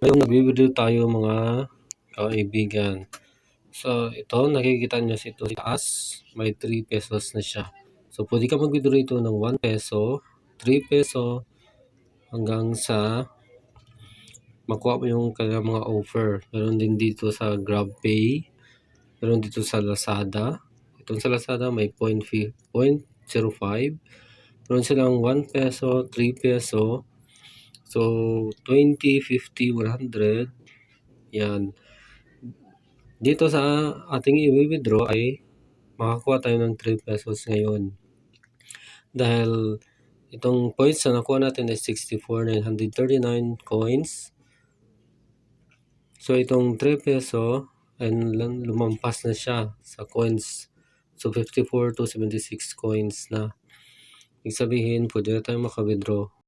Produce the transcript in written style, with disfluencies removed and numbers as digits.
Ngayon nagwi-withdraw tayo mga kaibigan. So ito nakikita nyo ito sa taas, may 3 pesos na siya. So pwede ka mag-withdraw ito ng 1 peso, 3 peso hanggang sa makuha mo yung kanilang mga offer. Meron din dito sa GrabPay, meron dito sa Lazada. Itong sa Lazada may 0.05, meron silang 1 peso, 3 peso. So 20, 50, 100. Yan. Dito sa ating i-withdraw ay makakuha tayo ng 3 pesos ngayon. Dahil itong points na nakuha natin ay 64,939 coins. So itong 3 peso ay lumampas na siya sa coins. So 54 to 76 coins na. Ibig sabihin, pwede na tayo maka-withdraw.